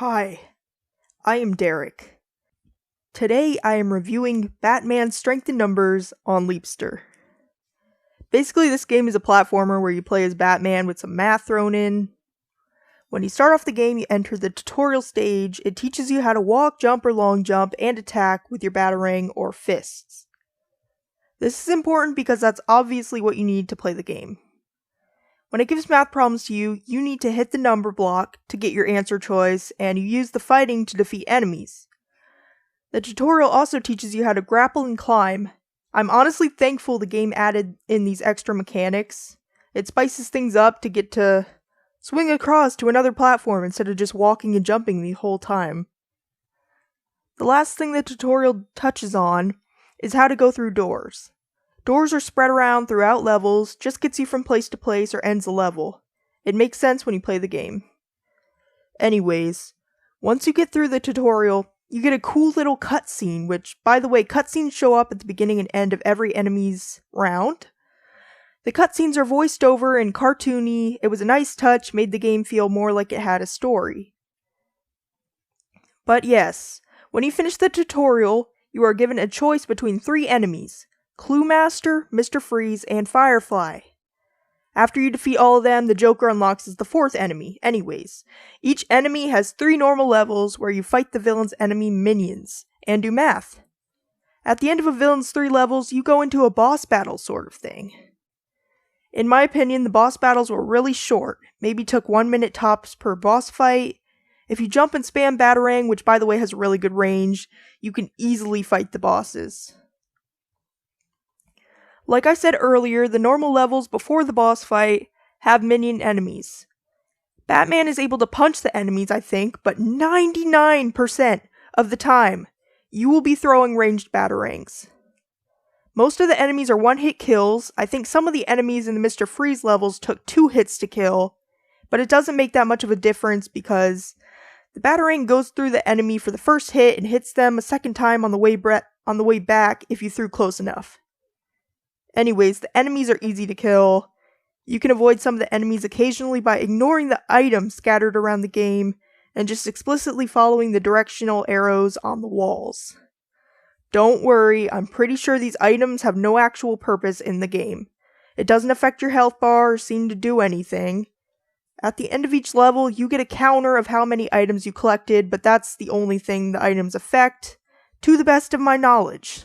Hi, I am Derek. Today I am reviewing Batman Strength in Numbers on Leapster. Basically, this game is a platformer where you play as Batman with some math thrown in. When you start off the game, you enter the tutorial stage. It teaches you how to walk, jump, or long jump, and attack with your Batarang or fists. This is important because that's obviously what you need to play the game. When it gives math problems to you, you need to hit the number block to get your answer choice, and you use the fighting to defeat enemies. The tutorial also teaches you how to grapple and climb. I'm honestly thankful the game added in these extra mechanics. It spices things up to get to swing across to another platform instead of just walking and jumping the whole time. The last thing the tutorial touches on is how to go through doors. Doors are spread around throughout levels, just gets you from place to place or ends a level. It makes sense when you play the game. Anyways, once you get through the tutorial, you get a cool little cutscene, which, by the way, cutscenes show up at the beginning and end of every enemy's round. The cutscenes are voiced over and cartoony. It was a nice touch, made the game feel more like it had a story. But yes, when you finish the tutorial, you are given a choice between 3 enemies: Clue Master, Mr. Freeze, and Firefly. After you defeat all of them, the Joker unlocks as the 4th enemy. Anyways, each enemy has 3 normal levels where you fight the villain's enemy minions, and do math. At the end of a villain's 3 levels, you go into a boss battle sort of thing. In my opinion, the boss battles were really short, maybe took 1 minute tops per boss fight. If you jump and spam Batarang, which by the way has really good range, you can easily fight the bosses. Like I said earlier, the normal levels before the boss fight have minion enemies. Batman is able to punch the enemies, I think, but 99% of the time, you will be throwing ranged Batarangs. Most of the enemies are one-hit kills. I think some of the enemies in the Mr. Freeze levels took 2 hits to kill, but it doesn't make that much of a difference because the Batarang goes through the enemy for the first hit and hits them a second time on the way back if you threw close enough. Anyways, the enemies are easy to kill. You can avoid some of the enemies occasionally by ignoring the items scattered around the game and just explicitly following the directional arrows on the walls. Don't worry, I'm pretty sure these items have no actual purpose in the game. It doesn't affect your health bar or seem to do anything. At the end of each level, you get a counter of how many items you collected, but that's the only thing the items affect, to the best of my knowledge.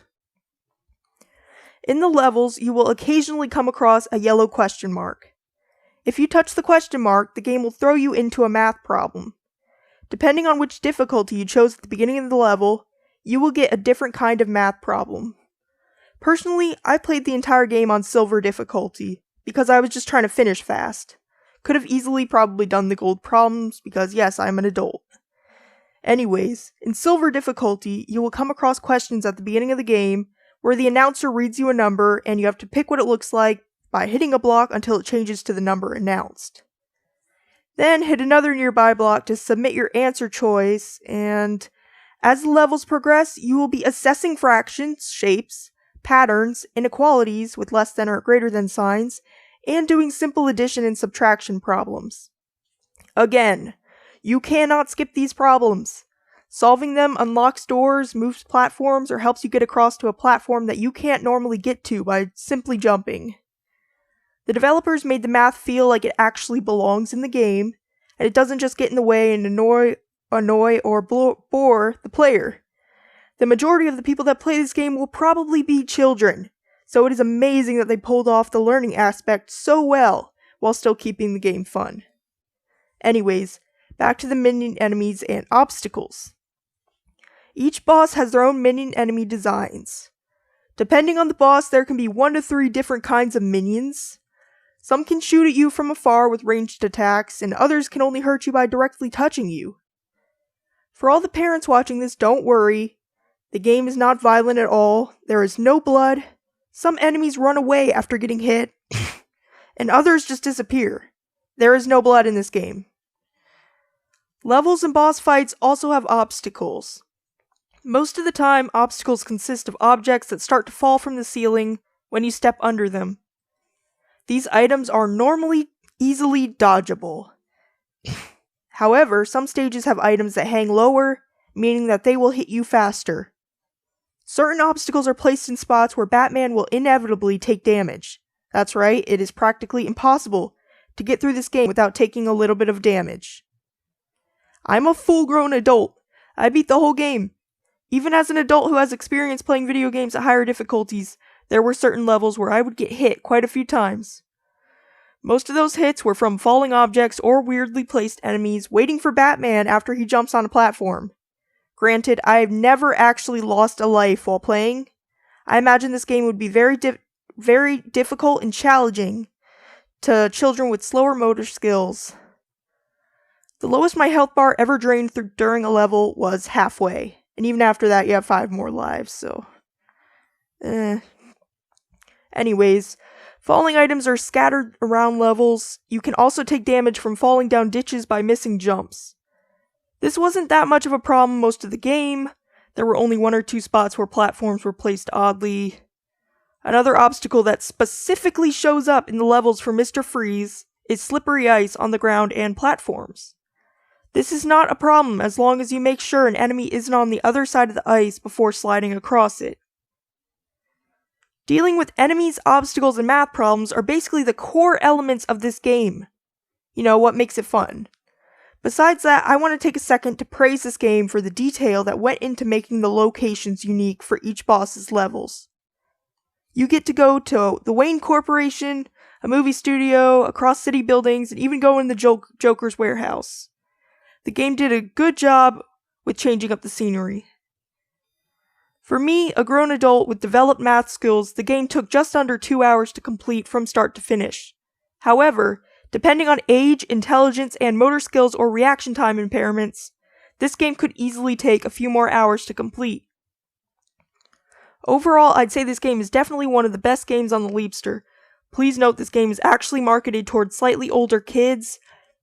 In the levels, you will occasionally come across a yellow question mark. If you touch the question mark, the game will throw you into a math problem. Depending on which difficulty you chose at the beginning of the level, you will get a different kind of math problem. Personally, I played the entire game on silver difficulty, because I was just trying to finish fast. Could have easily probably done the gold problems, because yes, I'm an adult. Anyways, in silver difficulty, you will come across questions at the beginning of the game where the announcer reads you a number and you have to pick what it looks like by hitting a block until it changes to the number announced. Then hit another nearby block to submit your answer choice, and as the levels progress, you will be assessing fractions, shapes, patterns, inequalities with less than or greater than signs, and doing simple addition and subtraction problems. Again, you cannot skip these problems. Solving them unlocks doors, moves platforms, or helps you get across to a platform that you can't normally get to by simply jumping. The developers made the math feel like it actually belongs in the game, and it doesn't just get in the way and annoy or bore the player. The majority of the people that play this game will probably be children, so it is amazing that they pulled off the learning aspect so well while still keeping the game fun. Anyways, back to the minion enemies and obstacles. Each boss has their own minion enemy designs. Depending on the boss, there can be 1 to 3 different kinds of minions. Some can shoot at you from afar with ranged attacks, and others can only hurt you by directly touching you. For all the parents watching this, don't worry. The game is not violent at all. There is no blood. Some enemies run away after getting hit, and others just disappear. There is no blood in this game. Levels and boss fights also have obstacles. Most of the time, obstacles consist of objects that start to fall from the ceiling when you step under them. These items are normally easily dodgeable. However, some stages have items that hang lower, meaning that they will hit you faster. Certain obstacles are placed in spots where Batman will inevitably take damage. That's right, it is practically impossible to get through this game without taking a little bit of damage. I'm a full-grown adult. I beat the whole game. Even as an adult who has experience playing video games at higher difficulties, there were certain levels where I would get hit quite a few times. Most of those hits were from falling objects or weirdly placed enemies waiting for Batman after he jumps on a platform. Granted, I have never actually lost a life while playing. I imagine this game would be very difficult and challenging to children with slower motor skills. The lowest my health bar ever drained during a level was halfway, and even after that you have 5 more lives, so... Anyways, falling items are scattered around levels. You can also take damage from falling down ditches by missing jumps. This wasn't that much of a problem most of the game. There were only 1 or 2 spots where platforms were placed oddly. Another obstacle that specifically shows up in the levels for Mr. Freeze is slippery ice on the ground and platforms. This is not a problem as long as you make sure an enemy isn't on the other side of the ice before sliding across it. Dealing with enemies, obstacles, and math problems are basically the core elements of this game. You know, what makes it fun. Besides that, I want to take a second to praise this game for the detail that went into making the locations unique for each boss's levels. You get to go to the Wayne Corporation, a movie studio, across city buildings, and even go in the Joker's warehouse. The game did a good job with changing up the scenery. For me, a grown adult with developed math skills, the game took just under 2 hours to complete from start to finish. However, depending on age, intelligence, and motor skills or reaction time impairments, this game could easily take a few more hours to complete. Overall, I'd say this game is definitely one of the best games on the Leapster. Please note this game is actually marketed towards slightly older kids.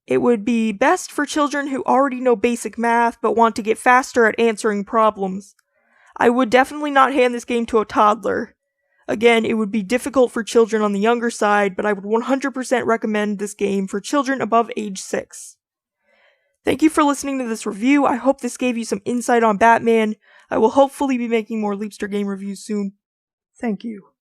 It would be best for children who already know basic math but want to get faster at answering problems. I would definitely not hand this game to a toddler. Again, it would be difficult for children on the younger side, but I would 100% recommend this game for children above age 6. Thank you for listening to this review. I hope this gave you some insight on Batman. I will hopefully be making more Leapster game reviews soon. Thank you.